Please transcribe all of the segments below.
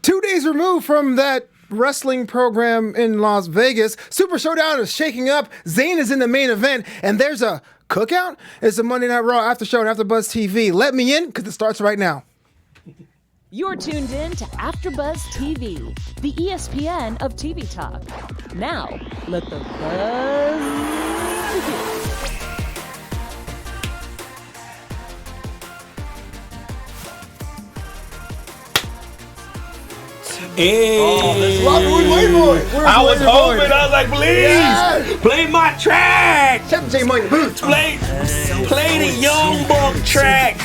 2 days removed from that wrestling program in Las Vegas, Super Showdown is shaking up. Zayn is in the main event, and there's a cookout. It's the Monday Night Raw after show on AfterBuzz TV. Let me in, because it starts right now. You're tuned in to AfterBuzz TV, the ESPN of TV talk. Now, let the buzz begin. Hey. I was hoping. I was like, please, play my track. Chef J Money. Play the Young Buck track.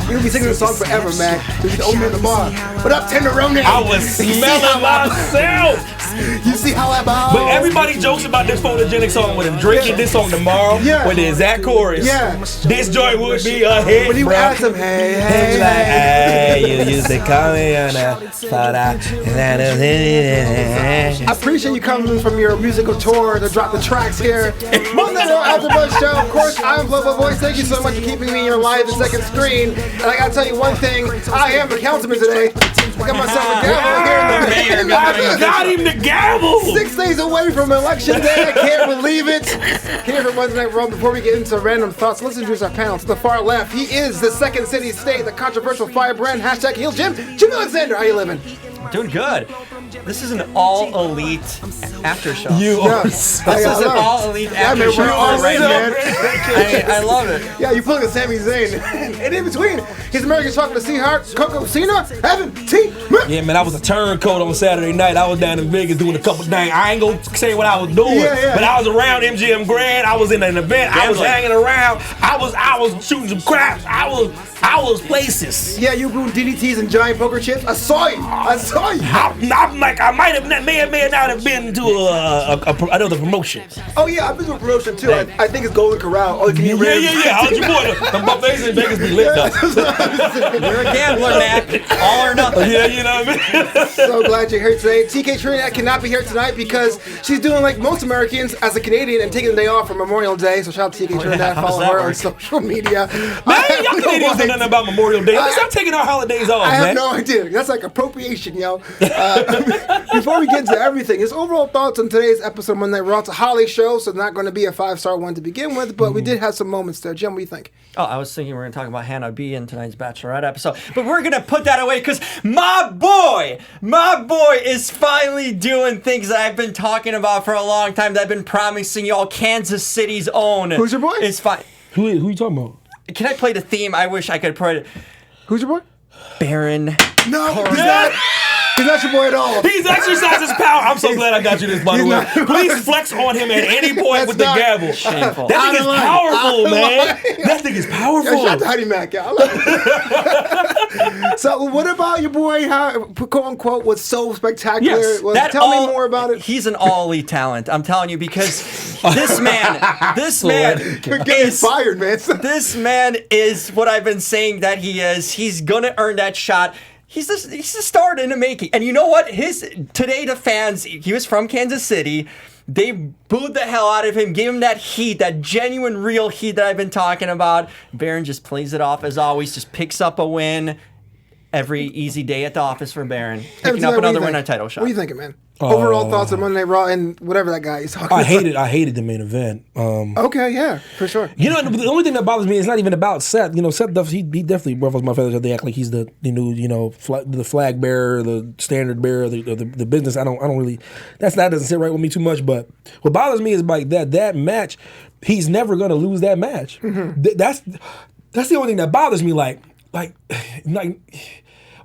You'll be singing this song forever, Mack. This is the opening of the bar. What up, Tenderoni? I was smelling myself. You see how I bow? But everybody jokes about this photogenic song with him drinking this song tomorrow with the exact chorus. Yeah. This joint would be a hit, When you bro. ask him, hey, You used to call me on a I appreciate you coming from your musical tour to drop the tracks here. Monday Night AfterBuzz show. Of course, I'm Flobo Boyce. Thank you so much for keeping me in your live and second screen. And I gotta tell you one thing, I am the councilman today. I got myself a gavel here in the I got him the gavel. 6 days away from Election Day. I can't believe it. Here for Monday Night Raw. Before we get into random thoughts, let's introduce our panel. To the far left, he is the second city state, the controversial firebrand, hashtag Heel Jim. Jim Alexander, how you living? Doing good. This is an all-elite after show. Yours. This is an all-elite after man, show we're all right man. here. I love it. Yeah, you pulling a Sami Zayn. And in between, his American chocolate Seahawk, Coco Cena, Evan T. Yeah, man, I was a turncoat on Saturday night. I was down in Vegas doing a couple things. I ain't gonna say what I was doing, but I was around MGM Grand. I was in an event. I was hanging around. I was shooting some craps. I was places. Yeah, you doing DDTs and giant poker chips. I saw you. I'm like, I may not have been to another promotion. Oh yeah, I've been to a promotion too. I think it's Golden Corral. Oh, can you Yeah. How's your boy? The buffets in Vegas be lit though. You're a gambler, man. All or nothing. Yeah, you know what I mean? So glad you're here today. TK Trinidad cannot be here tonight because she's doing like most Americans as a Canadian and taking the day off for Memorial Day. So shout out to TK Trinidad. Follow her on social media. Man, y'all Canadians know nothing about Memorial Day. Let's stop taking our holidays off, I man. have no idea. That's like appropriation, yo. Before we get into everything, his overall thoughts on today's episode of Monday Night Raw. It's a holiday show, so not going to be a 5-star one to begin with, but we did have some moments there. Jim, what do you think? Oh, I was thinking we were going to talk about Hannah B in tonight's Bachelorette episode, but we're going to put that away because my boy is finally doing things that I've been talking about for a long time, that I've been promising y'all. Kansas City's own. Who's your boy? It's fine. Who you talking about? Can I play the theme? I wish I could put it. Who's your boy? Baron. No, he's not. He's not your boy at all. He's exercised his power. I'm so glad I got you this, by the way. Please flex on him at any point with the gavel. Shameful. That thing is powerful, man. That thing is powerful. Shout out to Honey Mack, y'all. So, what about your boy? How, quote unquote, was so spectacular? Yes, Tell me more about it. He's an all-elite talent. I'm telling you, because this man You're getting fired, man. This man is what I've been saying that he is. He's gonna earn that shot. He's a star in the making. And you know what? Today the fans, he was from Kansas City. They booed the hell out of him, gave him that heat, that genuine, real heat that I've been talking about. Baron just plays it off as always, just picks up a win. Every easy day at the office for Baron. Picking up another win on title shot. What are you thinking, man? Overall thoughts on Monday Night Raw and whatever that guy is talking about. I hated the main event. Okay, yeah, for sure. You know, the only thing that bothers me is not even about Seth. You know, Seth, he definitely ruffles my feathers. They act like he's the new, the flag bearer, the standard bearer, the business. I don't really. That doesn't sit right with me too much. But what bothers me is like that match. He's never gonna lose that match. Mm-hmm. That's the only thing that bothers me. Like.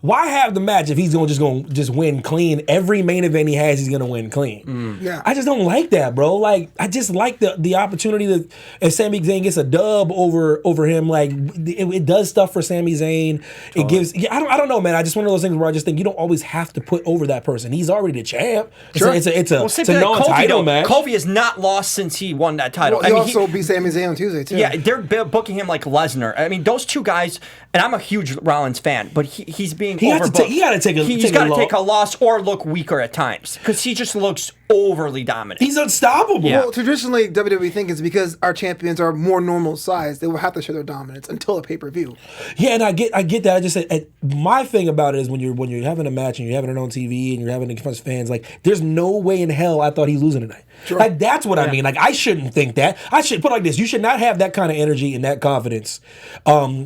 Why have the match if he's gonna just win clean? Every main event he has, he's gonna win clean. Yeah. I just don't like that, bro. Like, I just like the opportunity that if Sami Zayn gets a dub over him, like it does stuff for Sami Zayn. It gives. I don't know, man. I just one of those things where I just think you don't always have to put over that person. He's already the champ. Sure. It's a non-title match. Kofi has not lost since he won that title. Well, he also beat Sami Zayn on Tuesday too. Yeah, they're booking him like Lesnar. I mean, those two guys. And I'm a huge Rollins fan, but he's being overbooked. He got to take a take a loss or look weaker at times because he just looks overly dominant. He's unstoppable. Yeah. Well, traditionally, WWE think it's because our champions are more normal size. They will have to show their dominance until a pay-per-view. Yeah, and I get that. I just said my thing about it is when you're having a match and you're having it on TV and you're having it in front of fans, like there's no way in hell I thought he's losing tonight. Sure. Like that's what I mean. Like I shouldn't think that. I should put it like this: you should not have that kind of energy and that confidence.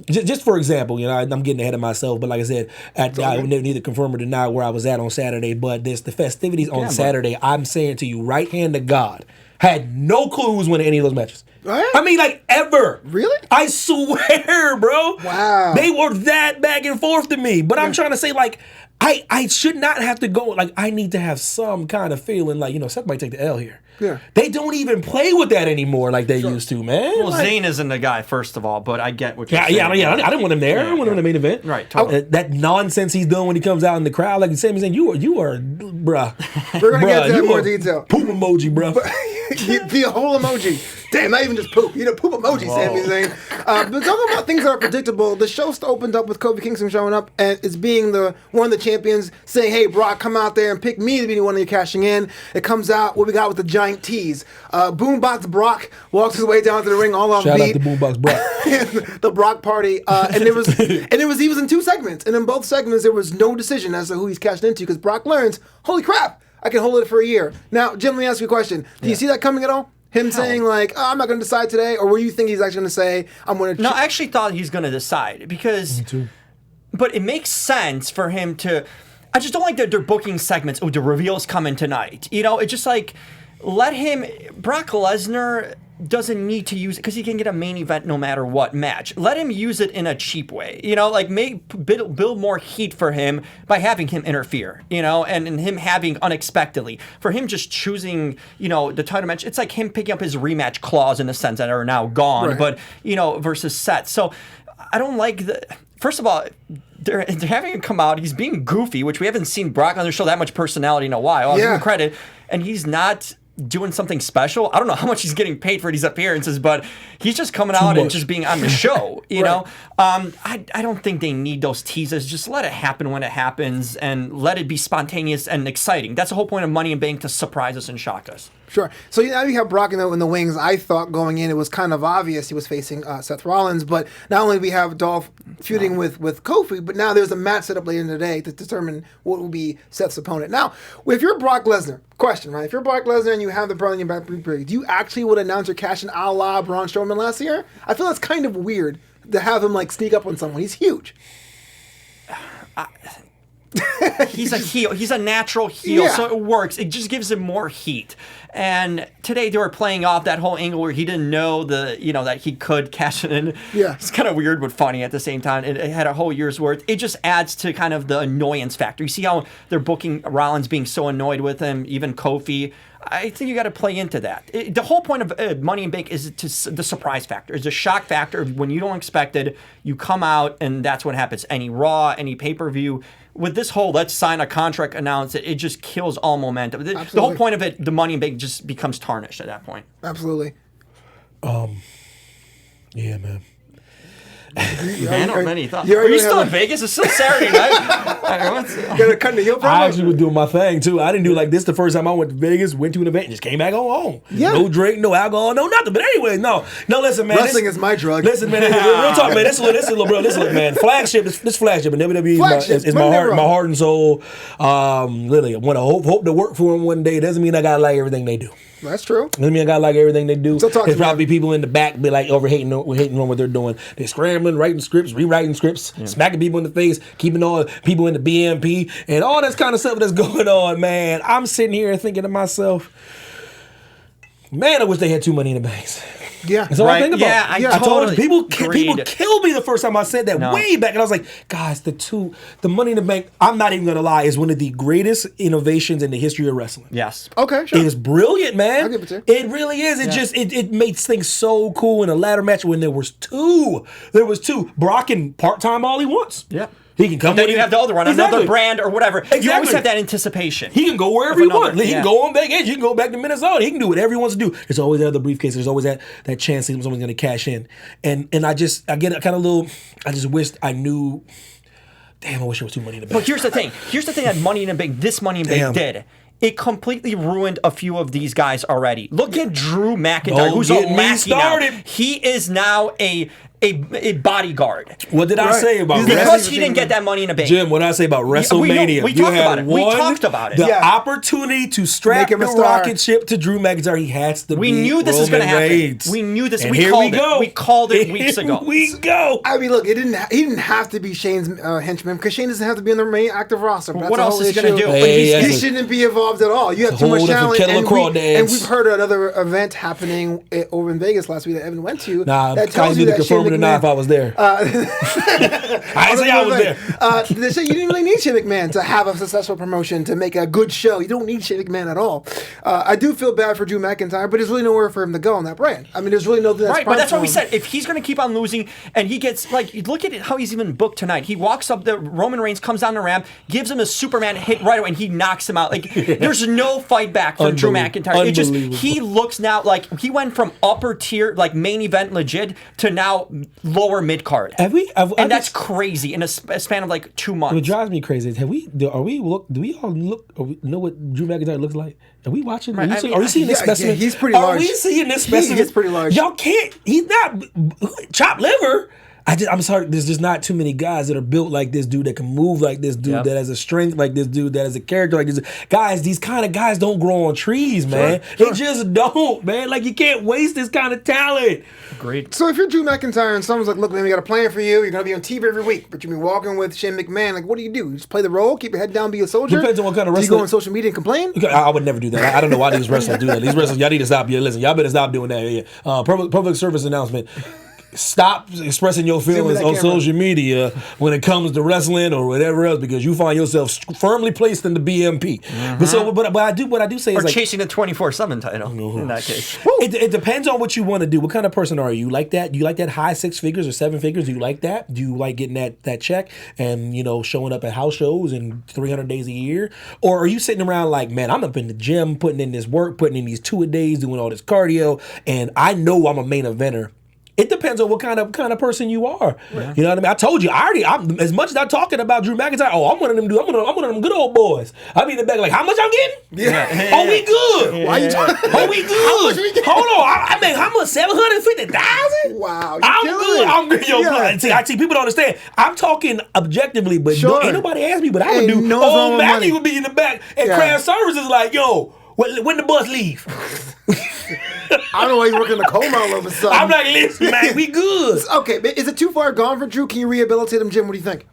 Just for example, I'm getting ahead of myself, but like I said, I would neither confirm or deny where I was at on Saturday. But the festivities on Saturday, I'm saying to you, right hand to God, had no clue who was winning any of those matches. Right? I mean, like, ever. Really? I swear, bro. Wow. They were that back and forth to me. But I'm trying to say, like, I should not have to go. Like, I need to have some kind of feeling like, Seth might take the L here. Yeah. They don't even play with that anymore like they used to, man. Well, like, Zayn isn't the guy, first of all, but I get what you're saying. yeah. I didn't want him there. I didn't want him in the main event. Right, totally. That nonsense he's doing when he comes out in the crowd, like Sami Zayn, you are, bruh. We're going to get to that in you more are detail. Poop emoji, bruh. The whole emoji. Damn, not even just poop. Poop emoji, Sami Zayn. But talking about things that are predictable, the show opened up with Kofi Kingston showing up and it's being one of the champions saying, hey, Brock, come out there and pick me to be the one you're cashing in. It comes out what we got with the giant tease. Boombox Brock walks his way down to the ring all off beat. Shout out to Boombox Brock. The Brock party. And he was in 2 segments. And in both segments, there was no decision as to who he's cashed into because Brock learns, holy crap, I can hold it for a year. Now, Jim, let me ask you a question. Do you see that coming at all? Him saying like, oh, I'm not going to decide today? Or were you think he's actually going to say, I'm going to... No, I actually thought he's going to decide because... Me too. But it makes sense for him to... I just don't like that they're booking segments. Oh, the reveal's coming tonight. It's just like, let him... Brock Lesnar doesn't need to use it because he can get a main event no matter what match. Let him use it in a cheap way. Build more heat for him by having him interfere, and him having unexpectedly. For him just choosing, the title match, it's like him picking up his rematch clause in a sense that are now gone, right. but, versus Seth. So I don't like the... First of all, they're having him come out. He's being goofy, which we haven't seen Brock Lesnar show that much personality in a while. I'll give him credit. And he's not doing something special. I don't know how much he's getting paid for these appearances, but he's just coming out and just being on the show, know? I don't think they need those teases. Just let it happen when it happens and let it be spontaneous and exciting. That's the whole point of Money in Bank, to surprise us and shock us. Sure. So now you have Brock in the wings. I thought going in it was kind of obvious he was facing Seth Rollins, but not only do we have Dolph feuding with Kofi, but now there's a match set up later in the day to determine what will be Seth's opponent. Now, if you're Brock Lesnar, question, right? If you're Brock Lesnar and you have the brother in your back, do you actually would announce your cash in a la Braun Strowman last year? I feel that's kind of weird to have him like sneak up on someone. He's huge. He's a heel. He's a natural heel, so it works. It just gives him more heat. And today they were playing off that whole angle where he didn't know that he could cash it in. Yeah. It's kind of weird but funny at the same time. It had a whole year's worth. It just adds to kind of the annoyance factor. You see how they're booking Rollins being so annoyed with him, even Kofi. I think you got to play into that. The whole point of Money in Bank is the surprise factor. It's a shock factor. When you don't expect it, you come out and that's what happens. Any Raw, any pay-per-view. With this whole let's sign a contract, announce it, it just kills all momentum. The whole point of it, the Money in Bank just becomes tarnished at that point. Absolutely. Yeah, man. Man, or many thoughts. Are you still in Vegas? It's still Saturday night. Gonna cut the heel promo? I actually was doing my thing too. I didn't do like this the first time I went to Vegas, went to an event, and just came back on home. Yeah. No drink, no alcohol, no nothing. But anyway, no, listen, man. Wrestling is my drug. Listen, man. Real talk, man. This man. Flagship, this flagship, and WWE is my heart and soul. Literally, I want to hope to work for them one day. Doesn't mean I gotta like everything they do. That's true. Doesn't mean I gotta like everything they do. So There's probably people in the back be like hating on what they're doing. They're scrambling, writing scripts, rewriting scripts, smacking people in the face, keeping all people in the BMP, and all this kind of stuff that's going on, man. I'm sitting here thinking to myself, man, I wish they had too Money in the Banks. Yeah. That's all I think about. Yeah, I told totally people agreed. killed me the first time I said that way back, and I was like, guys, the Money in the Bank, I'm not even gonna lie, is one of the greatest innovations in the history of wrestling. Yes. Okay, sure. It is brilliant, man. I'll give it to you. It really is. It makes things so cool in a ladder match when there was two. Brock can part-time all he wants. Yeah. He can come. Then you have the other one, another Exactly. brand or whatever. You always Exactly. have that anticipation. He can go wherever Of he wants. another- He can go on vacation. He can go back to Minnesota. He can do whatever he wants to do. There's always that other briefcase. There's always that chance that someone's going to cash in. And I just wished I knew. Damn, I wish there was too Money in the Bank. But here's the thing. Here's the thing that Money in the Bank, this Money in the Bank did. it completely ruined a few of these guys already. Look at Drew McIntyre, who's a lackey now. He is now a bodyguard. What did I say about because he didn't get that Money in the Bank? Jim, what did I say about WrestleMania? We talked about it. We talked about it. The opportunity to strap the rocket ship to Drew McIntyre. He has to. We knew this was going to happen. We knew this. We called it. We called it weeks ago. We go. I mean, look, he didn't have to be Shane's henchman because Shane doesn't have to be on the main active roster. But what else is he going to do? He shouldn't be involved at all. You have too much talent. And we've heard another event happening over in Vegas last week that Evan went to. That tells you that confirm or deny if I was there. I say I was there. They say you didn't really need Shane McMahon to have a successful promotion to make a good show. You don't need Shane McMahon at all. I do feel bad for Drew McIntyre, but there's really nowhere for him to go on that brand. I mean, there's really no right. But that's what we said. If he's going to keep on losing, and he gets look at how he's even booked tonight. He walks up, the Roman Reigns comes down the ramp, gives him a Superman hit right away, and he knocks him out. There's no fight back for Drew McIntyre. It just he looks now like he went from upper tier, main event legit, to now lower mid card. And that's crazy in a span of 2 months. What drives me crazy is do we all know what Drew McIntyre looks like? Are we watching? Are you seeing this specimen? Yeah, he's pretty large. Are we seeing this specimen? He's pretty large. Y'all can't. He's not chopped liver. I'm sorry. There's just not too many guys that are built like this dude, that can move like this dude, that has a strength like this dude, that has a character like this. Guys, these kind of guys don't grow on trees, man. They just don't, man. You can't waste this kind of talent. Agreed. So if you're Drew McIntyre and someone's like, look, man, we got a plan for you. You're going to be on TV every week, but you've been walking with Shane McMahon. What do? You just play the role, keep your head down, be a soldier? Depends on what kind of wrestler. Do you go on social media and complain? I would never do that. I don't know why these wrestlers do that. These wrestlers, y'all need to stop. Listen, y'all better stop doing that. Yeah. Public service announcement. Stop expressing your feelings on social media when it comes to wrestling or whatever else, because you find yourself firmly placed in the BMP. But what I do say is chasing the 24/7 title in that case. It depends on what you want to do. What kind of person are you? You like that? Do you like that high 6 figures or 7 figures? Do you like that? Do you like getting that check and showing up at house shows and 300 days a year? Or are you sitting around like, man, I'm up in the gym putting in this work, putting in these 2-a-days, doing all this cardio, and I know I'm a main eventer. It depends on what kind of person you are. Yeah. You know what I mean? I told you, I'm as much as I'm talking about Drew McIntyre. Oh, I'm one of them dudes. I'm one of them good old boys. I be in the back how much I'm getting? Yeah. Oh, we good. Why you talking? Oh, we good. How much we Hold on. I mean, how much? 750,000? Wow. I'm good. I'm good. Yo, I see people don't understand. I'm talking objectively, but ain't nobody asked me, but I would do. Matthew would be in the back, and craft services like, yo, when the bus leave? I don't know why you're working in the coal mine all of a sudden. I'm like, listen, man, we good. Okay, is it too far gone for Drew? Can you rehabilitate him, Jim? What do you think?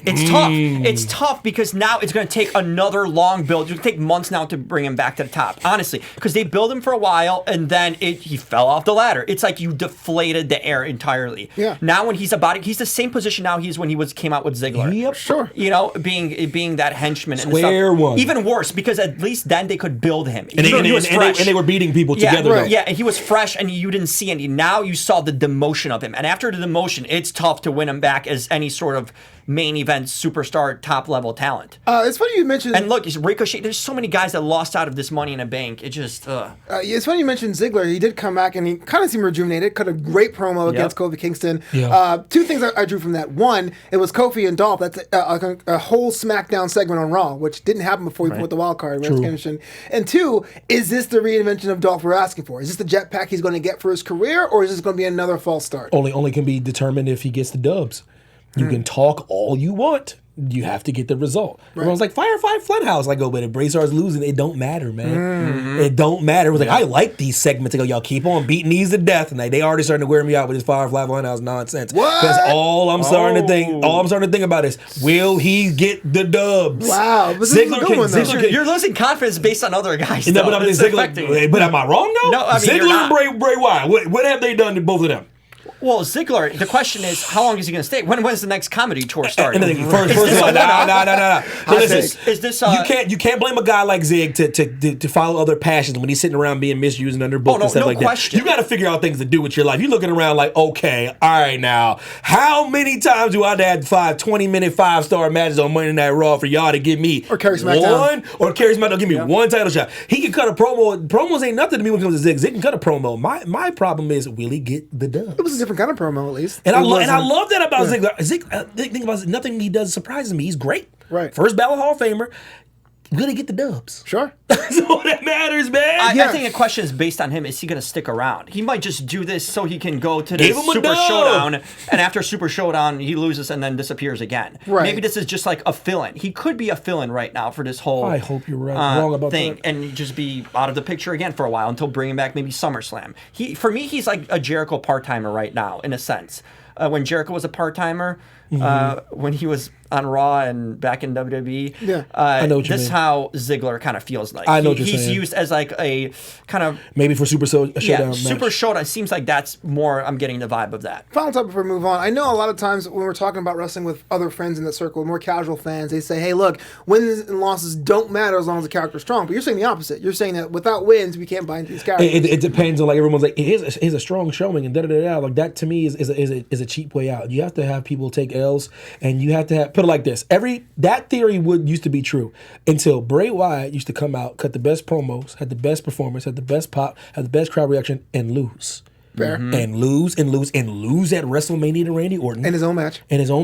It's tough. It's tough because now it's going to take another long build. It's going to take months now to bring him back to the top, honestly, because they built him for a while and then he fell off the ladder. It's like you deflated the air entirely. Yeah. Now when he's he's the same position now he's when he came out with Ziggler. Yep, sure. Being that henchman and Square one. Even worse, because at least then they could build him. And they were beating people together. Right. Yeah, and he was fresh and you didn't see any. Now you saw the demotion of him. And after the demotion, it's tough to win him back as any sort of main event superstar top level talent. It's funny you mentioned, and look, Ricochet. There's so many guys that lost out of this Money in a Bank. It just it's funny you mentioned Ziggler. He did come back and he kind of seemed rejuvenated. Cut a great promo against Kofi Kingston. Two things I drew from that. One, it was Kofi and Dolph. That's a whole SmackDown segment on Raw, which didn't happen before we put the wild card. And two, is this the reinvention of Dolph we're asking for? Is this the jetpack he's going to get for his career, or is this going to be another false start? Only can be determined if he gets the dubs. You can talk all you want. You have to get the result. Everyone's like, Firefly Funhouse. I go, but if Bray starts losing, it don't matter, man. It don't matter. It was like, I like these segments. I go, y'all keep on beating these to death. And they already starting to wear me out with this Firefly Funhouse nonsense. Because all I'm starting to think about is, will he get the dubs? Wow. But Ziggler you're losing confidence based on other guys. But am I wrong, though? No, I mean, Ziggler and Bray Wyatt. What have they done to both of them? Well, Ziggler, the question is, how long is he going to stay? When's the next comedy tour starting? First of all, no. Is this you can't blame a guy like Zig to follow other passions when he's sitting around being misused and underbooked and stuff like that. You got to figure out things to do with your life. You're looking around like, okay, all right, now, how many times do I have 20-minute 5-star matches on Monday Night Raw for y'all to give me or carry SmackDown? Or carry SmackDown, give me one title shot. He can cut a promo. Promos ain't nothing to me when it comes to Zig. Zig can cut a promo. My problem is, will he get the dub? It was a different kind of promo, at least. And I love that about Ziggler. Think about it, nothing he does surprises me. He's great. Right. First ballot Hall of Famer. will he get the dubs? Sure. That's all that matters, man. I think the question is based on him. Is he going to stick around? He might just do this so he can go to the Give him a Super dub. Showdown, and after Super Showdown, he loses and then disappears again. Right. Maybe this is just like a fill-in. He could be a fill-in right now for this whole I hope you're right. Wrong about thing, that. and just be out of the picture again for a while until bringing back maybe SummerSlam. For me, he's like a Jericho part-timer right now, in a sense. When Jericho was a part-timer, when he was on Raw and back in WWE, I know what you this mean. is how Ziggler kind of feels like. I know what you're he's saying. used as like a kind of Maybe for Super Showdown match. Super Showdown seems like that's more. I'm getting the vibe of that. Final topic before we move on. I know a lot of times when we're talking about wrestling with other friends in that circle, more casual fans, they say, hey, look, wins and losses don't matter as long as the character's strong. But you're saying the opposite. You're saying that without wins, we can't buy into these characters. It depends on, like, everyone's like, here's a strong showing and da-da-da-da. Like, that to me is a cheap way out. You have to have people take L's, and you have to have, put it like this, that theory used to be true until Bray Wyatt used to come out, cut the best promos, had the best performance, had the best pop, had the best crowd reaction, and lose. Fair. And lose at WrestleMania to Randy Orton. In his own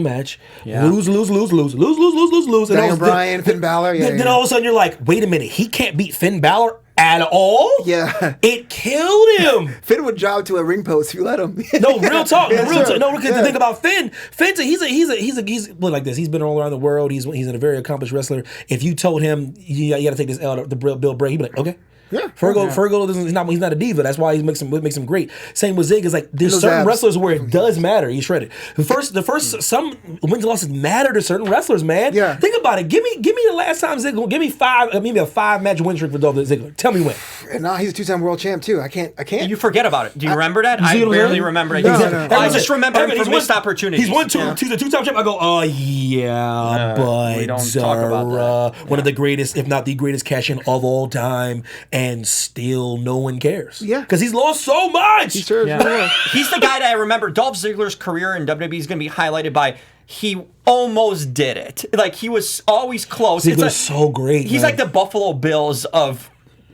match. Yeah. Lose. And Daniel Bryan, Finn Balor. Then all of a sudden you're like, wait a minute, he can't beat Finn Balor at all? Yeah. It killed him. Finn would job to a ring post if you let him. No, real talk. Yeah, real sure. talk. No, because Yeah. the thing about Finn, he's well, like this. He's been all around the world. He's a very accomplished wrestler. If you told him you got to take this L to Bill Bray, he'd be like, okay. Yeah. Fergal he's not a diva. That's why he makes him great. Same with Zig. Is like there's Those certain abs. wrestlers where it does matter. He's shredded. The first some wins and losses matter to certain wrestlers, man. Yeah. Think about it. Give me the last time Ziggler. Give me maybe a 5-match win streak for Dolph Ziggler. Tell me when. And now he's a 2-time world champ too. I can't. You forget about it. Do you remember that? You see I what I'm barely saying? remember it. No, Exactly. no. I just remember him He's from missed opportunities. He's won he's a 2-time champ. I go, oh yeah, but we don't talk about that. one of the greatest, if not the greatest cash in of all time, and still no one cares. Yeah. Because he's lost so much. He sure is. Yeah. He's the guy that I remember. Dolph Ziggler's career in WWE is going to be highlighted by he almost did it. Like, he was always close. Ziggler's Like, so great. he's man. like the Buffalo Bills of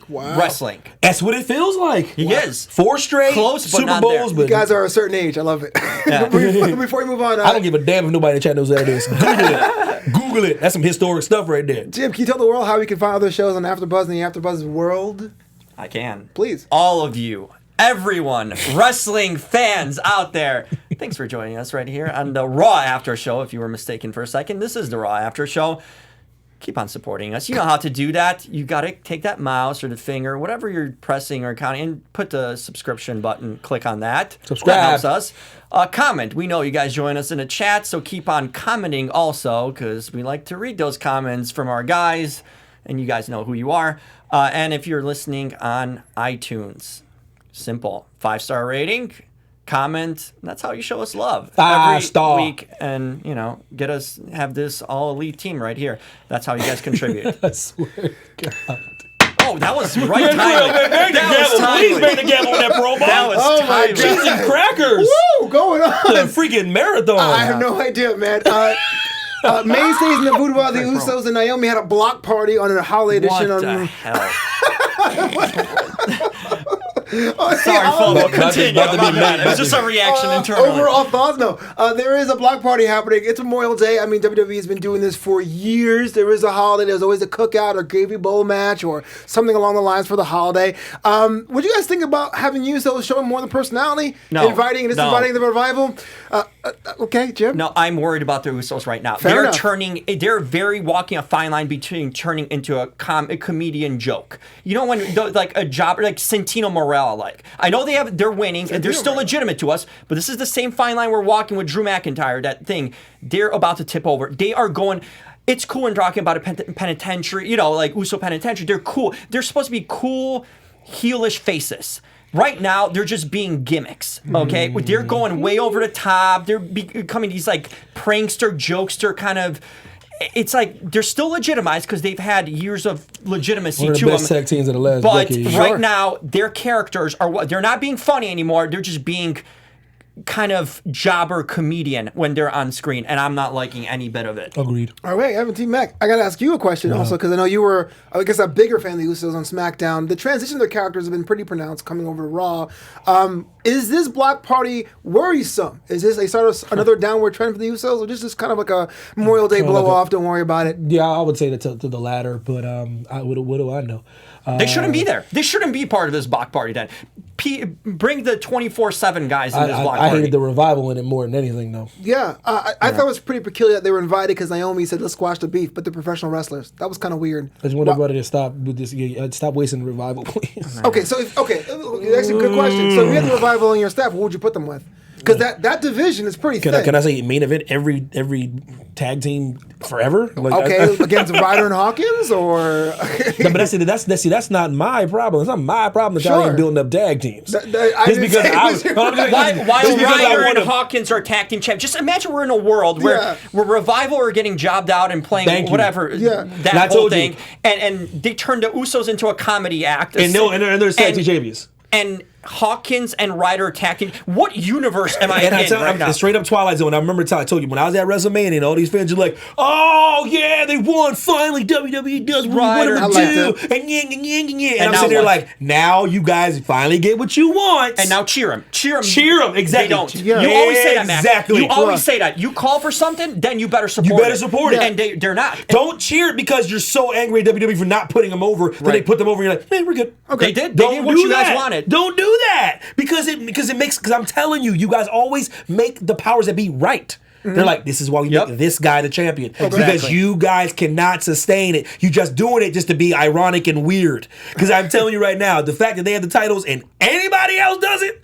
wrestling. That's what it feels like. He is. 4 straight Close, but Super not Bowls, there. but You guys are a certain age. I love it. Yeah. Before we move on, I don't give a damn if nobody in the chat knows that it is. Google it. Google it. That's some historic stuff right there. Jim, can you tell the world how we can find other shows on AfterBuzz and the AfterBuzz world? I can. Please. All of you, everyone, wrestling fans out there, thanks for joining us right here on the Raw After Show. If you were mistaken for a second, this is the Raw After Show. Keep on supporting us. You know how to do that. You got to take that mouse or the finger, whatever you're pressing or counting, and put the subscription button. Click on that. Subscribe. That helps us. Comment. We know you guys join us in the chat, so keep on commenting also, because we like to read those comments from our guys, and you guys know who you are. And if you're listening on iTunes, simple 5-star rating, comment. That's how you show us love 5-star week, and get us have this all elite team right here. That's how you guys contribute. I swear to God. Oh, that was right timely. Bang the That was gavel. Please timely. bang the gavel on that promo. That was Oh my timely. God. Cheese and crackers. Woo! Going on. The freaking marathon. I have no idea, man. Mainstays in the Voodoo of the Usos and Naomi had a block party on a holiday What edition. the hell? Sorry, Sorry, Flobo. Continue. about to be My bad. mad. It was just a reaction internally. Overall thoughts? No. There is a block party happening. It's Memorial Day. I mean, WWE has been doing this for years. There is a holiday. There's always a cookout or gravy bowl match or something along the lines for the holiday. What do you guys think about having Usos showing more of the personality? No. Inviting the revival? Okay, Jim? No, I'm worried about the Usos right now. Fair enough. They're very walking a fine line between turning into a comedian joke. You know, when like a job like Santino Morella, like I know they're winning and they're still legitimate to us, but this is the same fine line we're walking with Drew McIntyre. That thing, they're about to tip over. They are going. It's cool when talking about a penitentiary, like Uso penitentiary. They're cool. They're supposed to be cool, heelish faces. Right now, they're just being gimmicks, okay? They're going way over the top. They're becoming these, like, prankster, jokester kind of... It's like they're still legitimized because they've had years of legitimacy One of to the best them. tag teams of the last But decade. right now, their characters they're not being funny anymore. They're just being kind of jobber comedian when they're on screen, and I'm not liking any bit of it. Agreed. All right, Evan T. Mack, I got to ask you a question also, because I know you were, I guess, a bigger fan of the Usos on SmackDown. The transition of their characters have been pretty pronounced coming over to Raw. Is this Block Party worrisome? Is this a sort of another downward trend for the Usos, or just kind of like a Memorial Day blow-off, don't worry about it? Yeah, I would say to the latter, but what do I know? They shouldn't be there. They shouldn't be part of this block party then. Bring the 24/7 guys in this block I party. hated the revival in it more than anything, though. Yeah, I thought it was pretty peculiar that they were invited because Naomi said, let's squash the beef, but they're professional wrestlers. That was kind of weird. I just want everybody to stop with this. Stop wasting the revival, please. Okay, so that's a good question. So if you had the revival on your staff, what would you put them with? Because that division is pretty thin. Can I say main event every tag team forever? Like, okay, against Ryder and Hawkins, or no, but that's not my problem. It's not my problem that y'all Sure. ain't building up tag teams. I Just didn't because say it I was was, While Ryder and Hawkins are tag team champs, just imagine we're in a world where Revival are getting jobbed out and playing whatever that whole thing, and they turn the Usos into a comedy act, and there's tag team champions. And Hawkins and Ryder attacking. What universe am I in right now? Straight up Twilight Zone. I remember I told you when I was at WrestleMania and all these fans are like, "Oh yeah, they won finally. WWE does what we want them to do." And I'm sitting there like, now you guys finally get what you want. And now cheer them. Exactly. They don't. Yeah. You always say that, Mack. Exactly. You always say that. You call for something, then you better support it. You better support it. And they're not. Don't cheer it because you're so angry at WWE for not putting them over. Then they put them over and you're like, hey, we're good. Okay. They did what you guys wanted. Don't do that. Because I'm telling you, you guys always make the powers that be right. They're like, this is why we make this guy the champion. Exactly. Because you guys cannot sustain it. You just doing it just to be ironic and weird. Because I'm telling you right now, the fact that they have the titles and anybody else does it,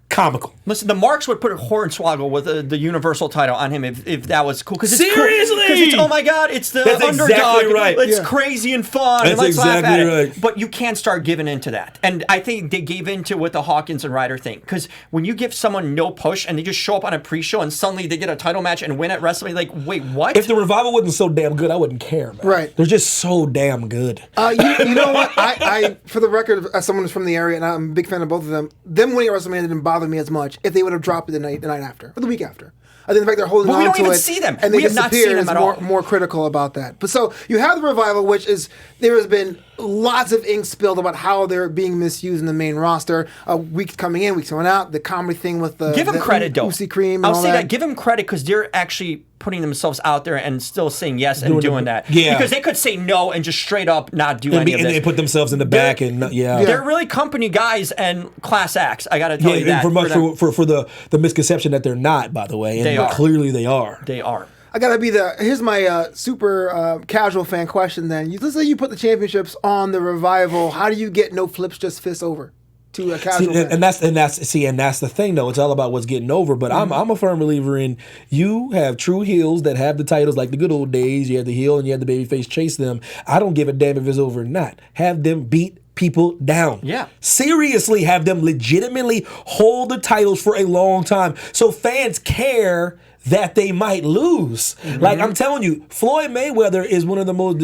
comical. Listen, the Marks would put a Hornswoggle with the Universal title on him if that was cool. Seriously? Because it's, oh my God, it's the That's underdog. Exactly right. It's crazy and fun. That's and let's laugh exactly at right. it. But you can't start giving into that. And I think they gave into with the Hawkins and Ryder thing. Because when you give someone no push and they just show up on a pre-show and suddenly they get a title match and win at WrestleMania, like, wait, what? If the Revival wasn't so damn good, I wouldn't care, man. Right. They're just so damn good. You know what? I for the record, as someone who's from the area, and I'm a big fan of both of them winning at WrestleMania didn't bother me as much if they would have dropped it the night after or the week after. I think the fact they're holding on to it. We don't even see them. And they We have not seen disappear them is at all. more critical about that. But so you have the Revival, which is there has been lots of ink spilled about how they're being misused in the main roster. Weeks coming in, weeks going out. The comedy thing with the give them credit, though. Uzi Cream. And I'll all say that. that. Give them credit because they're actually putting themselves out there and still saying yes and doing that. Yeah. Because they could say no and just straight up not do any of And this. they put themselves in the back and They're really company guys and class acts. I got to tell you that. For the misconception that they're not, by the way. And They are. Clearly they are. They are. I gotta be here's my super casual fan question then. Let's say you put the championships on the Revival. How do you get no flips, just fists over to a casual fan? And that's the thing though. It's all about what's getting over. But I'm a firm believer in you have true heels that have the titles like the good old days. You had the heel and you had the babyface chase them. I don't give a damn if it's over or not. Have them beat people down. Yeah. Seriously, have them legitimately hold the titles for a long time. So fans care that they might lose. Like I'm telling you, Floyd Mayweather is one of the most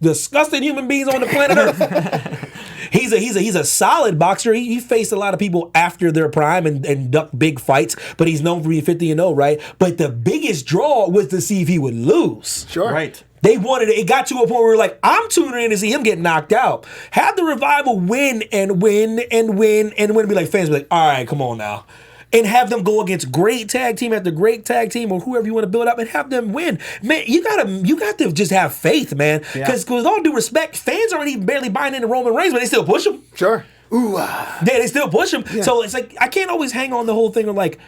disgusting human beings on the planet Earth. He's a solid boxer. He faced a lot of people after their prime and ducked big fights, but he's known for being 50-0, right? But the biggest draw was to see if he would lose. Sure. Right. They wanted it. It got to a point where we're like, I'm tuning in to see him get knocked out. Have the Revival win and win and win and win. Be like, fans be like, all right, come on now. And have them go against great tag team after great tag team or whoever you want to build up and have them win. Man, you got to just have faith, man. Because with all due respect, fans aren't even barely buying into Roman Reigns, but they still push him. Sure. Ooh. Yeah, they still push him. Yeah. So it's like, I can't always hang on the whole thing of like,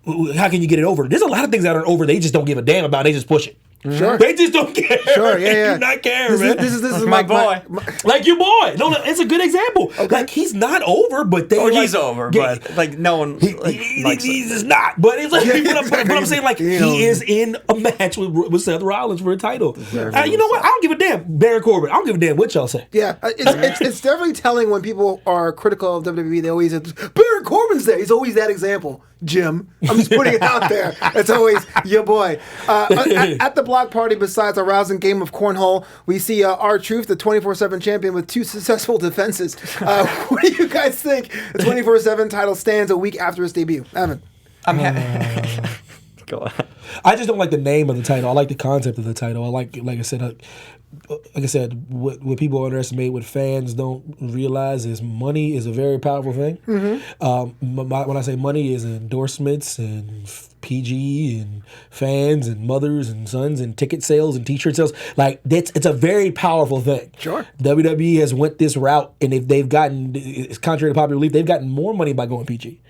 how can you get it over? There's a lot of things that are over they just don't give a damn about. They just push it. Sure. They just don't care. Sure, yeah. They do not care, man. This is my boy. Like your boy. No, it's a good example. Okay. Like he's not over, but they he's over, but like no one likes he's just not. But it's like but I'm saying like he is in a match with Seth Rollins for a title. You know what? I don't give a damn. Baron Corbin. I don't give a damn what y'all say. Yeah, it's definitely telling when people are critical of WWE. They always have, Baron Corbin's there. He's always that example. Jim, I'm just putting it out there. It's always your boy. At the block party, besides a rousing game of cornhole, we see R-Truth, the 24/7 champion with 2 successful defenses. What do you guys think the 24/7 title stands a week after its debut? Evan? I'm happy. Go on. I just don't like the name of the title. I like the concept of the title. I like I said, what people underestimate, what fans don't realize is money is a very powerful thing. When I say money, is endorsements and PG and fans and mothers and sons and ticket sales and T-shirt sales. Like it's a very powerful thing. Sure. WWE has went this route, and if they've gotten, it's contrary to popular belief, they've gotten more money by going PG.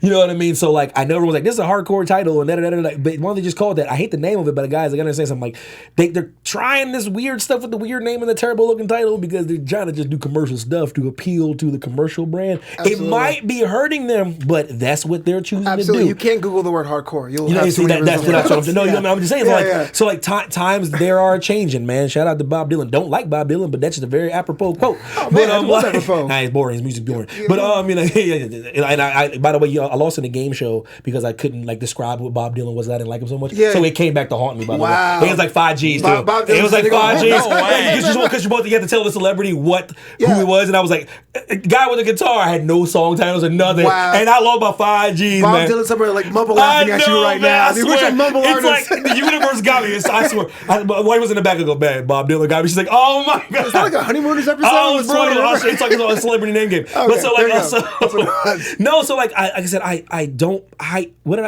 You know what I mean? So like, I know everyone's like, this is a hardcore title, and da-da-da-da-da. But why don't they just call it that? I hate the name of it, but guys, I gotta say something. Like, they're trying this weird stuff with the weird name and the terrible looking title because they're trying to just do commercial stuff to appeal to the commercial brand. Absolutely. It might be hurting them, but that's what they're choosing to do. You can't Google the word hardcore. You'll have see, that's what I'm saying. No, yeah. I'm just saying. So times there are changing, man. Shout out to Bob Dylan. Don't like Bob Dylan, but that's just a very apropos quote. Oh, man, apropos. Nah, it's boring. His music's boring. But and I by the way, I lost in the game show because I couldn't like describe what Bob Dylan was. I didn't like him so much. So it came back to haunt me. By the way, it was like 5 Gs too. It was like 5 Gs. Because you had to tell the celebrity who he was, and I was like, guy with a guitar. I had no song titles or nothing, and I lost about 5 Gs. Bob Dylan, somebody like mumble laughing at you right now. Which a mumble artist. Like the universe got me. I swear. My wife was in the back. I go, man, Bob Dylan got me. She's like, oh my god. It's not like a Honeymooners episode. Oh, bro, it's like a celebrity name game. But so like, I said,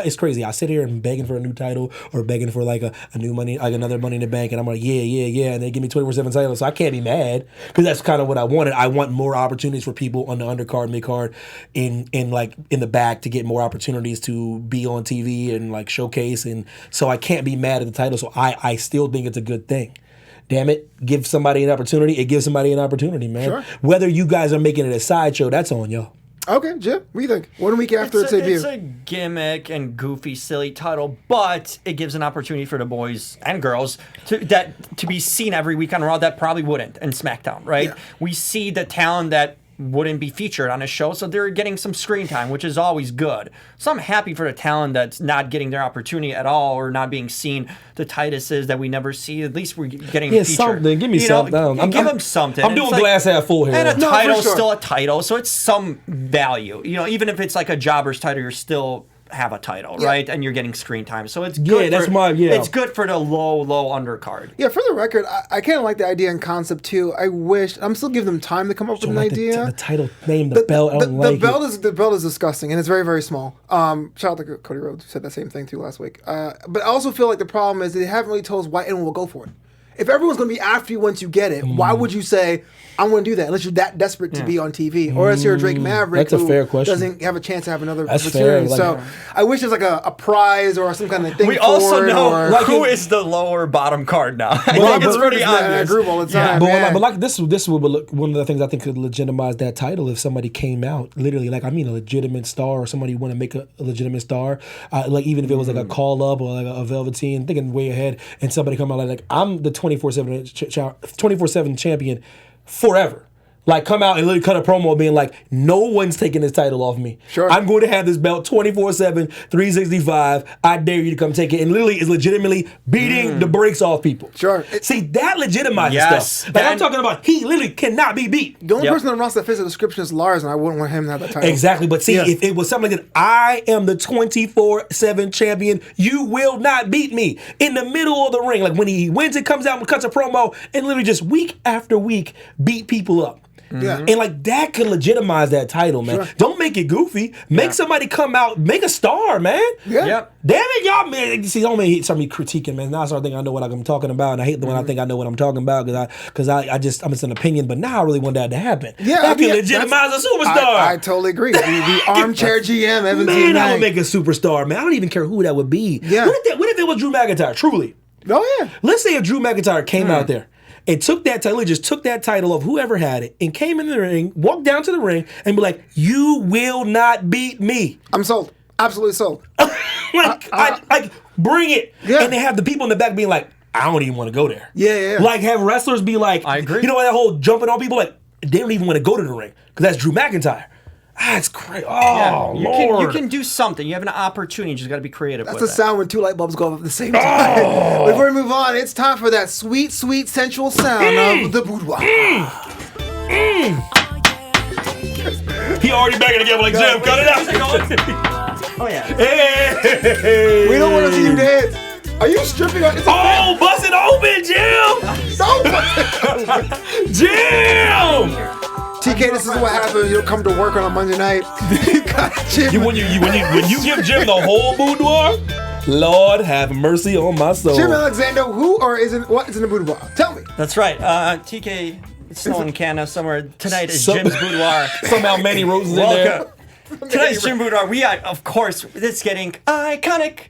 it's crazy. I sit here and begging for a new title or begging for like a new money, like another Money in the Bank, and I'm like, yeah, and they give me 24/7 titles, so I can't be mad because that's kind of what I wanted. I want more opportunities for people on the undercard, mid-card, in the back to get more opportunities to be on TV and like showcase, and so I can't be mad at the title. So I still think it's a good thing. Damn it, give somebody an opportunity. It gives somebody an opportunity, man. Sure. Whether you guys are making it a sideshow, that's on y'all. Okay, Jim, what do you think? 1 week after its debut. It's a gimmick and goofy, silly title, but it gives an opportunity for the boys and girls to be seen every week on Raw that probably wouldn't, and SmackDown, right? Yeah. We see the talent that wouldn't be featured on a show, so they're getting some screen time, which is always good. So I'm happy for the talent that's not getting their opportunity at all or not being seen. The Tituses that we never see, at least we're getting featured. Something. Give me something. Give them something. I'm doing glass half full here. And a title's still a title, so it's some value. Even if it's like a jobber's title, you're still have a title, right? And you're getting screen time. So it's good. It's good for the low undercard. Yeah, for the record, I kind of like the idea and concept too. I'm still giving them time to come up with an idea. The title name, the belt, the belt is disgusting and it's very, very small. Shout out to Cody Rhodes, who said that same thing too last week. But I also feel like the problem is they haven't really told us why anyone will go for it. If everyone's going to be after you once you get it, why would you say, I'm going to do that, unless you're that desperate to be on TV? Or unless you're a Drake Maverick That's a fair question. Doesn't have a chance to have another opportunity. So I wish there's like a prize or some kind of thing. We also know who is the lower bottom card now. I think it's pretty obvious. I group all the time. But like this would look, one of the things I think could legitimize that title if somebody came out, literally, like, I mean, a legitimate star or somebody want to make a legitimate star, like even if it was like a call up or like a Velveteen, thinking way ahead, and somebody come out like I'm the 24/7 champion forever. Like, come out and literally cut a promo being like, no one's taking this title off me. Sure. I'm going to have this belt 24/7, 365. I dare you to come take it. And literally is legitimately beating the brakes off people. Sure. See, that legitimizes stuff. Like, I'm talking about, he literally cannot be beat. The only person on the roster that fits the description is Lars, and I wouldn't want him to have that title. Exactly. But see, if it was something like that, I am the 24/7 champion. You will not beat me. In the middle of the ring, like when he wins, it comes out and cuts a promo, and literally just week after week beat people up. Yeah. And like that could legitimize that title, man. Sure. Don't make it goofy. Make somebody come out, make a star, man. Yeah. Yep. Damn it, y'all, man. See, don't make somebody critiquing, man. Now I start thinking I know what I'm talking about, and I hate the when I think I know what I'm talking about because I'm just an opinion. But now I really want that to happen. Yeah, that can legitimize a superstar. I totally agree. The armchair GM, Evan T. Man, I would make a superstar, man. I don't even care who that would be. Yeah. What if it was Drew McIntyre? Truly. Oh yeah. Let's say if Drew McIntyre came out there and took that title, just took that title of whoever had it and came in the ring, walked down to the ring, and be like, "You will not beat me." I'm sold. Absolutely sold. like, bring it. Yeah. And they have the people in the back being like, "I don't even want to go there." Yeah. Like, have wrestlers be like, I agree. You know that whole jumping on people, like, they don't even want to go to the ring because that's Drew McIntyre. That's crazy. Oh, Lord. You can do something. You have an opportunity. You just got to be creative with it. That's the sound when two light bulbs go off at the same time. Before we move on, it's time for that sweet, sweet, sensual sound of the boudoir. He already back it again. Like, Jim, cut it out. Oh yeah. Hey. We don't want to see you dance. Are you stripping on? Oh, bust it open, Jim! Jim! TK, this is what happens. You don't come to work on a Monday night. You got Jim. When you give Jim the whole boudoir, Lord have mercy on my soul. Jim Alexander, what is in the boudoir? Tell me. That's right. TK, it's snowing in Canada somewhere. Tonight is Jim's boudoir. Somehow Manny Rose is in there. Tonight's Jim boudoir. We are, of course, it's getting iconic.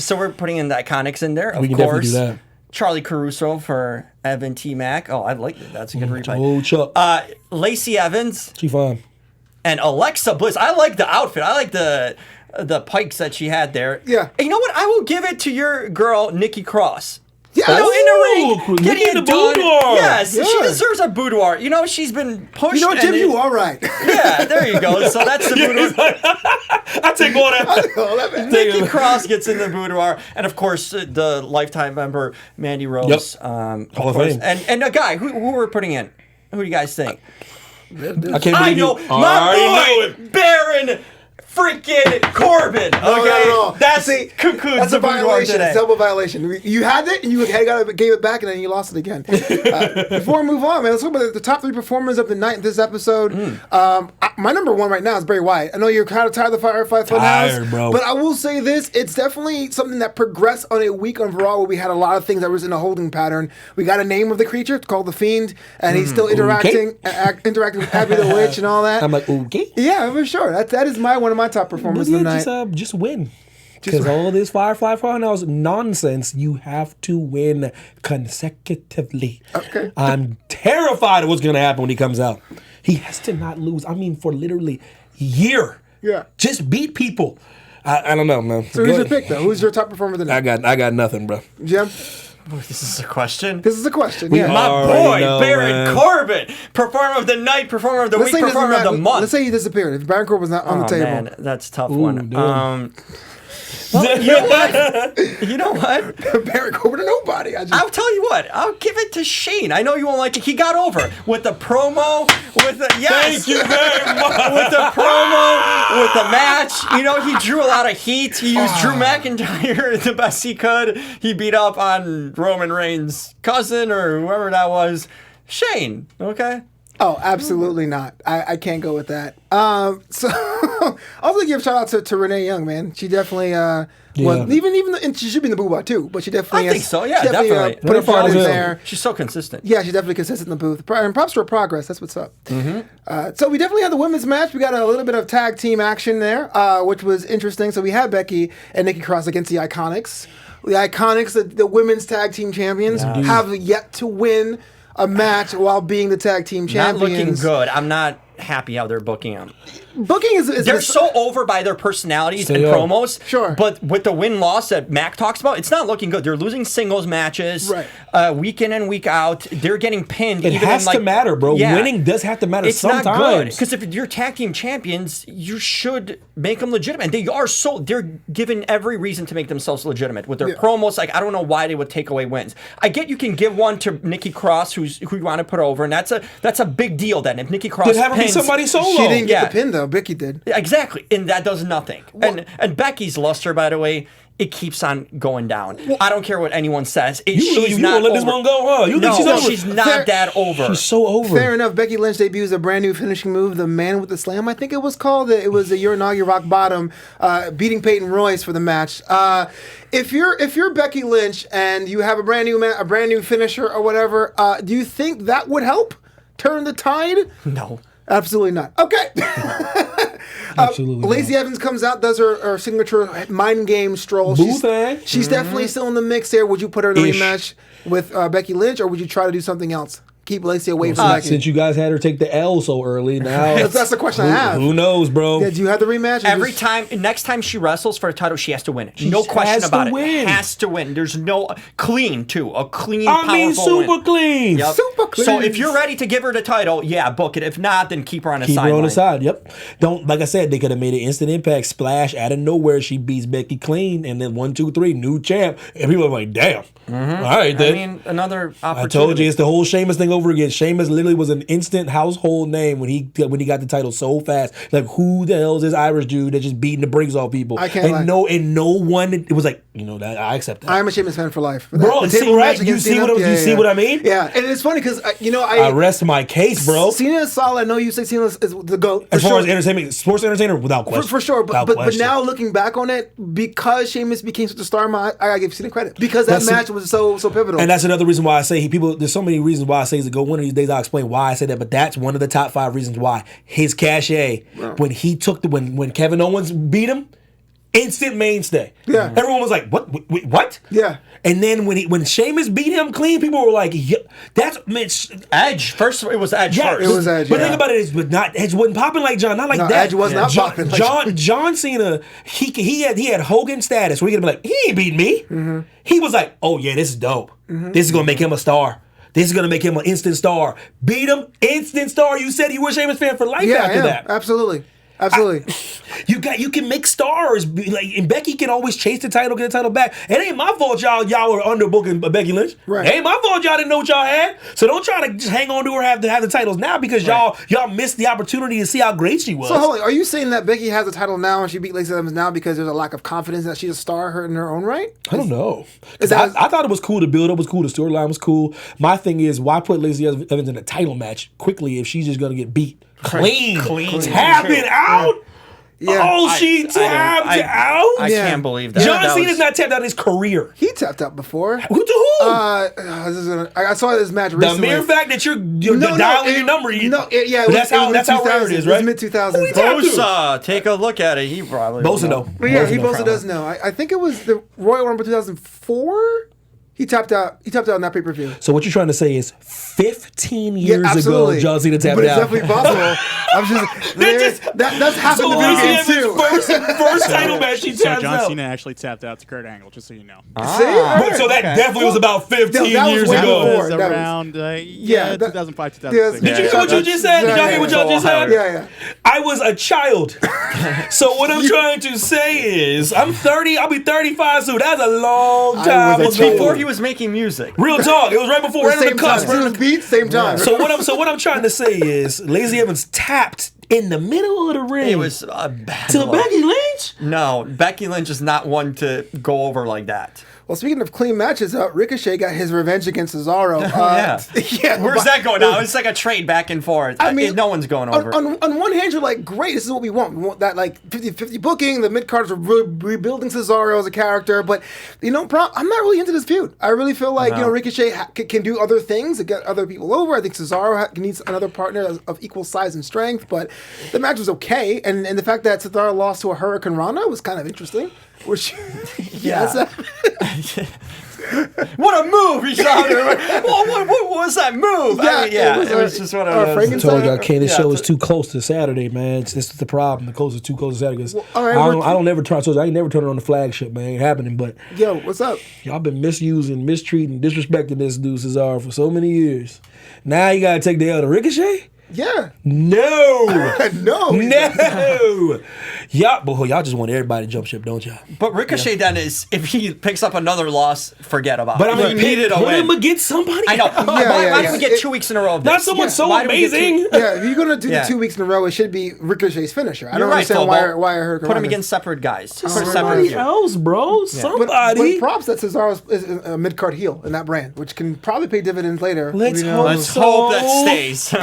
So we're putting in the iconics in there. Of We can course, definitely do that. Charlie Caruso for Evan T. Mack. Oh, I like that. That's a good replay. Oh, Chuck. Lacey Evans She fine. and Alexa Bliss. I like the outfit. I like the pikes that she had there. Yeah. And you know what? I will give it to your girl, Nikki Cross. Yeah. You know, in the Ooh, ring, getting Nikki it the done. boudoir. Yes, Yeah. she deserves a boudoir. You know, she's been pushed. You know what, Jim? and You all right. Yeah, there you go. So that's the boudoir. I take all that. Nikki Cross gets in the boudoir, and of course the lifetime member Mandy Rose. Yep. Of Hall of course, Fame. and a guy who we're putting in. Who do you guys think? I can't I believe know you. my boy Baron freaking Corbin. Okay, No. that's See, concludes that's the a boudoir violation. today. It's double violation. You had it, and you gave it back, and then you lost it again. Before we move on, man, let's talk about the top 3 performers of the night in this episode. My number 1 right now is Bray Wyatt. I know you're kind of tired of the Firefly Funhouse, bro. but I will say this: it's definitely something that progressed on a week on Raw where we had a lot of things that was in a holding pattern. We got a name of the creature it's called the Fiend, and he's still interacting with Abby the Witch and all that. I'm like, okay. Yeah, for sure. That is one of my top performers of the night. Just win. Because all this Firefly Funhouse nonsense, you have to win consecutively. Okay. I'm terrified of what's going to happen when he comes out. He has to not lose. I mean, for literally a year. Yeah. Just beat people. I don't know, man. So who's your pick, though? Who's your top performer of the night? I got nothing, bro. Jim? This is a question. This is a question. We Yeah. My already boy know, Baron man. Corbin, performer of the night, performer of the week, he doesn't performer of the matter. month. Let's say he disappeared. If Baron Corbin was not on the Oh table. man, that's a tough Ooh, one. damn. Well, you know what? You know what? Baron Corbin to nobody. I'll tell you what. I'll give it to Shane. I know you won't like it. He got over with the promo, with the yes. Thank you very much. With the promo, with the match. You know, he drew a lot of heat. He used Drew McIntyre the best he could. He beat up on Roman Reigns' cousin or whoever that was. Shane, okay? Oh, absolutely not. I can't go with that. So also give a shout out to Renee Young, man. She definitely was even and she should be in the booth too, but she definitely I think so. Yeah, she definitely. Put her part in there. She's so consistent. Yeah, she's definitely consistent in the booth. And props to her progress. That's what's up. So we definitely had the women's match. We got a little bit of tag team action there, which was interesting. So we had Becky and Nikki Cross against the Iconics. The Iconics, the women's tag team champions, have yet to win a match while being the tag team champions. Not looking good. I'm not happy how they're booking them. Booking is they're so over by their personalities Stay and up. promos. Sure. But with the win-loss that Mack talks about, it's not looking good. They're losing singles matches week in and week out. They're getting pinned. It even has in, to matter, bro. Yeah. Winning does have to matter It's sometimes. not good. Because if you're tag team champions, you should make them legitimate. And they're given every reason to make themselves legitimate. With their promos, like, I don't know why they would take away wins. I get you can give one to Nikki Cross, who you want to put over, and that's a big deal then. If Nikki Cross Then have her be pins, somebody solo. She didn't get the pin though. Becky did. Exactly, and that does nothing. And Becky's luster, by the way, it keeps on going down. I don't care what anyone says. She's not gonna let over. this one go, huh? You think she's over? She's not that over. She's so over. Fair enough. Becky Lynch debuts a brand new finishing move, the Man with the Slam, I think it was called. It was a Uranagi Rock Bottom, beating Peyton Royce for the match. If you're Becky Lynch and you have a brand new finisher or whatever, do you think that would help turn the tide? No. Absolutely not. Okay. Absolutely. Lacey Evans comes out, does her signature mind game stroll. She's definitely still in the mix there. Would you put her in a rematch with Becky Lynch, or would you try to do something else? Keep Lacey away from Becky. Since you guys had her take the L so early, now that's the question I have. Who knows, bro? Yeah, do you have the rematch? Next time she wrestles for a title, she has to win it. No question about it. Has to win. There's no clean too. A clean, powerful super win. clean. Yep. Super clean. So if you're ready to give her the title, yeah, book it. If not, then keep her on the side. Keep her on the side. Yep. Don't like I said, they could have made an instant impact splash out of nowhere. She beats Becky clean, and then 1, 2, 3, new champ, and people are like, damn. All right, then. I mean, another opportunity. I told you it's the whole Sheamus thing over over again. Sheamus literally was an instant household name when he got the title so fast. Like, who the hell is this Irish dude that's just beating the brakes off people? I can't lie. No one. It was like, that I accept that. I'm a Sheamus fan for life. Bro, The see, table right? match You against see Cena? what I mean? Yeah, and it's funny because I rest my case, bro. Cena is solid. I know you say Cena is the GOAT. As far as entertainment, sports entertainer, without question. For sure, Without but question. now looking back on it, because Sheamus became such a star, I gotta give Cena credit because that match was so pivotal. And that's another reason why I say there's so many reasons why I say he's a GOAT. One of these days I'll explain why I say that, but that's one of the top 5 reasons why. His cachet, when he took when Kevin Owens beat him, instant mainstay. Yeah. Everyone was like, what? Wait, what? Yeah. And then when Sheamus beat him clean, people were like, yeah, that's Edge. First, it was Edge yeah, first. It was Edge. But think about it, Edge wasn't popping like John, not like that. Edge was not popping like John Cena, he had Hogan status where he could be like, he ain't beat me. Mm-hmm. He was like, oh yeah, this is dope. This is gonna make him a star. This is gonna make him an instant star. Beat him, instant star. You said you were a Sheamus fan for life after that. Absolutely. You can make stars, and Becky can always chase the title, get the title back. It ain't my fault y'all were underbooking Becky Lynch. Right. It ain't my fault y'all didn't know what y'all had. So don't try to just hang on to her have the titles now because y'all missed the opportunity to see how great she was. So hold on, are you saying that Becky has the title now and she beat Lacey Evans now because there's a lack of confidence that she's a star in her own right? I don't know. Is that- I thought it was cool. The build up was cool. The storyline was cool. My thing is, why put Lacey Evans in a title match quickly if she's just gonna get beat clean. Tapping out. Yeah. Oh, she tapped out. I can't believe that. John That Cena's was- not tapped out in his career. He tapped out before. Who to who? I saw this match The recently. mere fact that you're dialing your number. That's how rare it is, right? It was mid-2000s. Bosa, take a look at it. He probably Bosa know. though. But yeah, he Bosa also does know. I think it was the Royal Rumble 2004. He tapped out. He tapped out in that pay-per-view. So what you're trying to say is 15 years ago, absolutely. John Cena tapped But it's out. definitely possible. I'm just that's happened So in video Lacey games Evans' too. first title match, she So tapped John out. Cena actually tapped out to Kurt Angle, just so you know. But so that definitely was about 15 that was years way ago. before. It was That was- around, that- 2005, 2006. Did you hear what you just said? Did y'all hear what y'all just said? Yeah. I was a child. So what I'm trying to say is, I'm 30. I'll be 35 soon. That's a long time was a ago. Before he was making music. Real talk. It was right before, right on the Same cusp. time. As soon as beat, same time. So what I'm trying to say is, Lacey Evans tapped in the middle of the ring. It was a bad to look. Becky Lynch. No, Becky Lynch is not one to go over like that. Well, speaking of clean matches, Ricochet got his revenge against Cesaro. Yeah. Where's that going now? It's like a trade back and forth. I mean, no one's going over. On one hand, you're like, great, this is what we want. We want that like 50-50 booking. The mid-carders are rebuilding Cesaro as a character. But, I'm not really into this feud. I really feel like, Ricochet can do other things to get other people over. I think Cesaro needs another partner of equal size and strength. But the match was okay. And the fact that Cesaro lost to a Hurricane Rana was kind of interesting. Which, Yeah. What a move! He shot her. What was that move? It was just one of those. I told y'all, this show is too close to Saturday, man. This is the problem. The close is too close to Saturday. 'Cause I don't never turn. I ain't never turn it on the flagship, man. It ain't happening. But yo, what's up? Y'all been misusing, mistreating, disrespecting this dude Cesaro for so many years. Now you gotta take the L to Ricochet. Yeah. No. No. Y'all just want everybody to jump ship, don't y'all? But Ricochet then is, if he picks up another loss, forget about But it. I'm gonna He needed a put win. him against somebody. I know. Why do we get It- 2 weeks in a row of Not this? someone so Why do we get amazing. Yeah, if you're gonna do Yeah. the 2 weeks in a row, it should be Ricochet's finisher. I You're don't right, understand Flobo. why I heard Put him against separate guys. Put separate Somebody feud. else, bro. But Somebody. props that Cesaro is a mid card heel in that brand, which can probably pay dividends later. Let's We hope know. Let's hope that stays.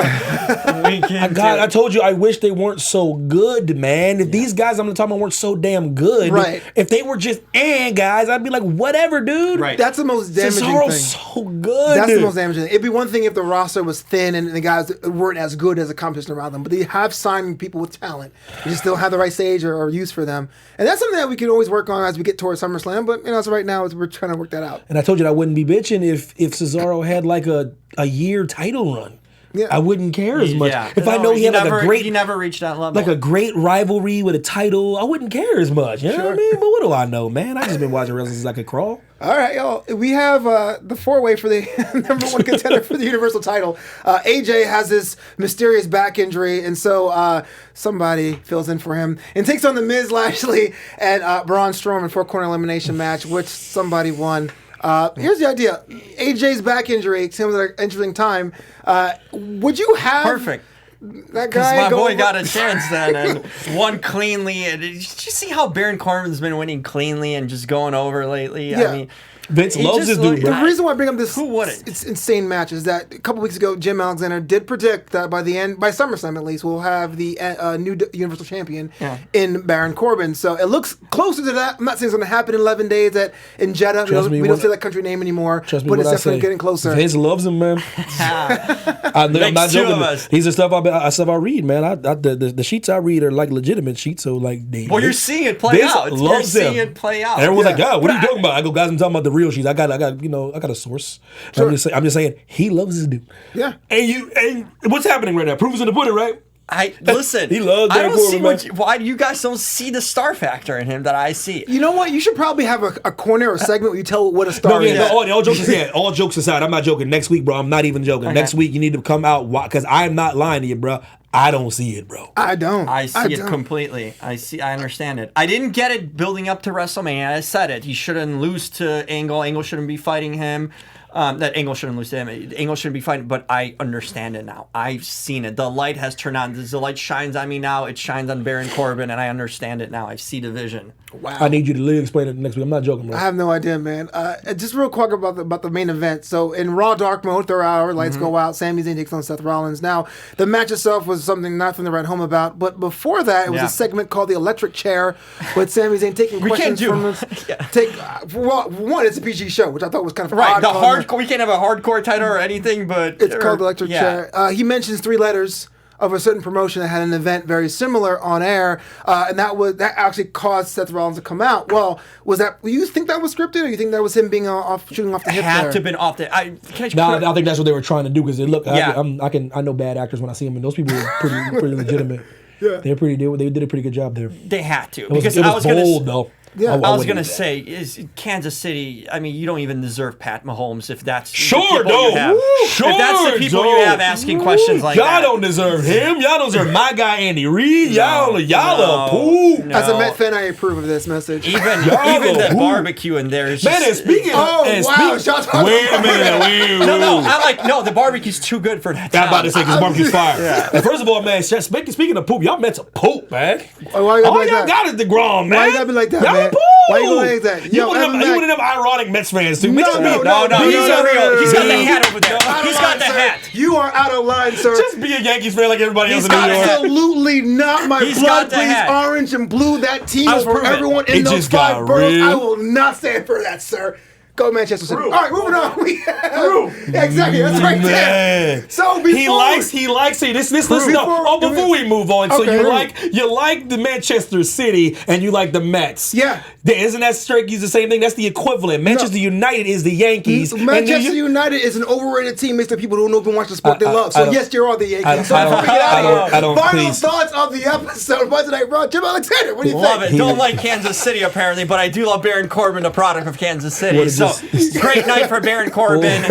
God, I told you I wish they weren't so good, man. If these guys I'm talking about weren't so damn good, Right. if they were just guys, I'd be like, whatever, dude. Right. That's the most damaging Cesaro's thing. so good. That's the most damaging thing. It'd be one thing if the roster was thin and the guys weren't as good as the competition around them, but they have signed people with talent. They just don't have the right stage or use for them. And that's something that we can always work on as we get towards SummerSlam, but so right now we're trying to work that out. And I told you I wouldn't be bitching if Cesaro had like a year title run. Yeah. I wouldn't care as much. Yeah. If I know he had like a great He never reached that level. like a great rivalry with a title, I wouldn't care as much. You know what I mean? But what do I know, man? I just been watching wrestling since I could crawl. All right, y'all. We have the four-way for the number one contender for the Universal title. AJ has this mysterious back injury, and so somebody fills in for him and takes on The Miz, Lashley, and Braun Strowman in four-corner elimination match, which somebody won. Here's the idea. AJ's back injury seems like an interesting time. Would you have Perfect. that Because guy my go boy over- got a chance then and won cleanly. And did you see how Baron Corbin's been winning cleanly and just going over lately? Yeah. I mean, Vince he loves just this dude, looked- bro. The reason why I bring up this Who wouldn't? it's insane match is that a couple weeks ago, Jim Alexander did predict that by SummerSlam at least, we'll have the new Universal Champion in Baron Corbin. So it looks closer to that. I'm not saying it's going to happen in 11 days in Jeddah. We don't say that country name anymore, Trust me but when it's I definitely say, getting closer. Vince loves him, man. I'm Makes not two joking. of us. These are stuff I read, man. The sheets I read are like legitimate sheets. So like, well, you're seeing it play Vince out. You're loves seeing him. it play out. Everyone's like, God, what are you But talking about? I go, guys, I'm talking about the real sheets. I got a source. Sure. I'm just saying, he loves this dude. Yeah. And what's happening right now? Proof is in the pudding, right? Listen. He loves I Baron don't see Corbin, man. why you guys don't see the star factor in him that I see. You know what? You should probably have a corner or segment where you tell what a star is. All jokes aside, I'm not joking. Next week, bro, I'm not even joking. Next week, you need to come out because I'm not lying to you, bro. I don't see it, bro. I don't. I see it don't. completely. I understand it. I didn't get it building up to WrestleMania. I said it. He shouldn't lose to Angle. Angle shouldn't be fighting him. That Angle shouldn't lose to him. Angle shouldn't be fighting. But I understand it now. I've seen it. The light has turned on. The light shines on me now. It shines on Baron Corbin, and I understand it now. I see the vision. Wow. I need you to literally explain it next week. I'm not joking, bro. I have no idea, man. Just real quick about the main event. So in Raw Dark Mode, third hour, lights go out. Sami Zayn takes on Seth Rollins. Now the match itself was nothing to write home about. But before that, it was a segment called the Electric Chair, with Sami Zayn taking questions from us. Well, one, it's a PG show, which I thought was kind of Right. odd. The hardcore. We can't have a hardcore title or anything, but It's called Electric Chair. He mentions 3 letters of a certain promotion that had an event very similar on air, and that actually caused Seth Rollins to come out. Well, you think that was scripted, or you think that was him being shooting off the hip? Had there? to have been off the. I think that's what they were trying to do because I know bad actors when I see them, and those people were pretty legitimate. Yeah, they did a pretty good job there. They had to It was because I was bold, gonna. though. Yeah. I was wouldn't gonna do that. say is Kansas City. I mean, you don't even deserve Pat Mahomes if that's the Sure, people though. you have. Woo, sure, if that's the people you though. have asking questions like y'all that. don't deserve him. Y'all don't deserve my guy Andy Reid. Y'all No, are poop. no. As a Met fan, I approve of this message. Even Y'all the who? barbecue in there is just. Man, and speaking shots fired. wait a minute. No, the barbecue's too good for that. I'm about to say because barbecue's fire. Yeah. And first of all, man, speaking of poop, y'all meant to poop, man. Why you gotta All be like y'all that? got is the Grom, man. Why you gotta be like that, y'all man? Poop. Why you gonna like that? You Yo, one of Evan them ironic Mets fans too. No, Just no, be- no, no, He's no, a real. no, He's no, got the no. hat over there. Out of He's line, got the sir. hat. You are out of line, sir. Just be a Yankees fan like everybody else He's in New got York. Absolutely not. My He's blood got the bleeds hat. orange and blue. That team I'll is for prove it. everyone in It those just got 5 boroughs. real. I will not stand for that, sir. Go Manchester City. True. All right, moving on. We have, True. exactly. That's right there. Man. So before He likes see this listen before we move on. So Okay. you like the Manchester City and you like the Mets. Yeah. Isn't that straight? Use the same thing. That's the equivalent. Manchester United is the Yankees. Manchester United is an overrated team mixed with people who don't even watch the sport they love. I So don't- yes, you're all the Yankees. I So don't- before we get out of I here, don't- final please. thoughts of the episode. Monday Night Raw. Jim Alexander, what do you Love think? it. Don't like Kansas City apparently, but I do love Baron Corbin, the product of Kansas City. What is So this? great night for Baron Corbin.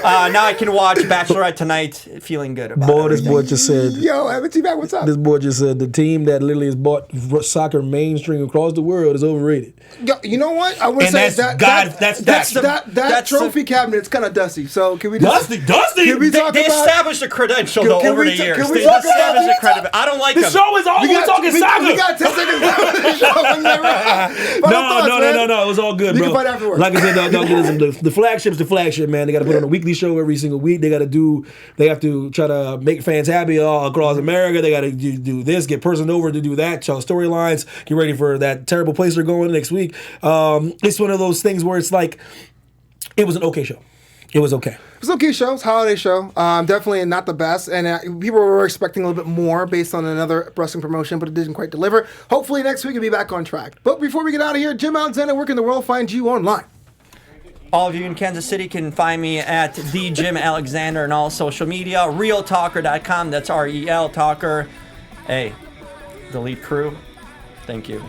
Now I can watch Bachelorette tonight, feeling good about Boy, it. this boy just said. Yo, AbTV back. What's up? This boy just said the team that literally has bought soccer mainstream across the world is overrated. Yo, you know what? I would And say that's that trophy cabinet's kind of dusty. So can we just Dusty. Can we They, talk they about? established a credential though Can over we the ta- years. can we They talk about established a that? credibility. I don't like The them. show is over. We're talking soccer. We got 10 seconds left of the show. No. It was all good, You bro. can fight afterwards. Like I said, the flagship's the flagship, man. They got to put on a weekly show every single week. They have to try to make fans happy all across America. They got to do this, get person over to do that, tell storylines, get ready for that terrible place they're going next week. It's one of those things where it's like, it was an okay show. It was okay. It's an okay show. It's a holiday show. Definitely not the best. And people were expecting a little bit more based on another wrestling promotion, but it didn't quite deliver. Hopefully next week we'll be back on track. But before we get out of here, Jim Alexander, where can the world find you online? All of you in Kansas City can find me at the Jim Alexander on all social media. RealTalker.com. That's REL Talker. Hey, the lead crew. Thank you.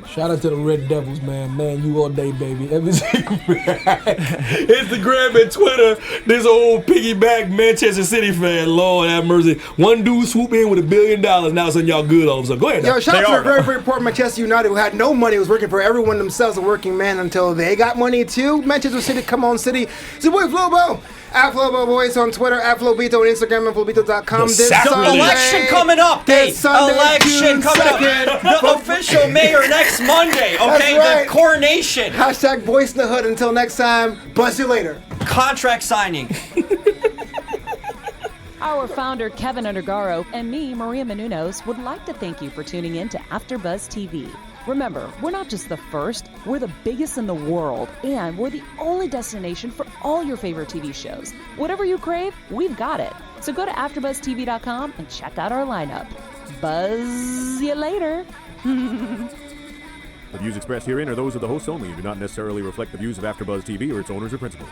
Shout out to the Red Devils, man. Man, you all day, baby. Instagram and Twitter. This old piggyback Manchester City fan. Lord have mercy. One dude swooped in with $1 billion. Now it's on y'all good all of a sudden. Go ahead. Yo, shout out to the very, very poor Manchester United who had no money, was working for everyone themselves, a working man until they got money too. Manchester City, come on, City. It's your boy Flobo. At Flobo Boyce on Twitter, at Flobito on Instagram, and Flobito.com. The election coming up, Dave. Election coming up. The official mayor next Monday, okay? Right. The coronation. Hashtag Boyce in the Hood. Until next time, buzz you later. Contract signing. Our founder, Kevin Undergaro, and me, Maria Menounos, would like to thank you for tuning in to AfterBuzz TV. Remember, we're not just the first, we're the biggest in the world, and we're the only destination for all your favorite TV shows. Whatever you crave, we've got it. So go to AfterBuzzTV.com and check out our lineup. Buzz you later. The views expressed herein are those of the hosts only and do not necessarily reflect the views of AfterBuzz TV or its owners or principals.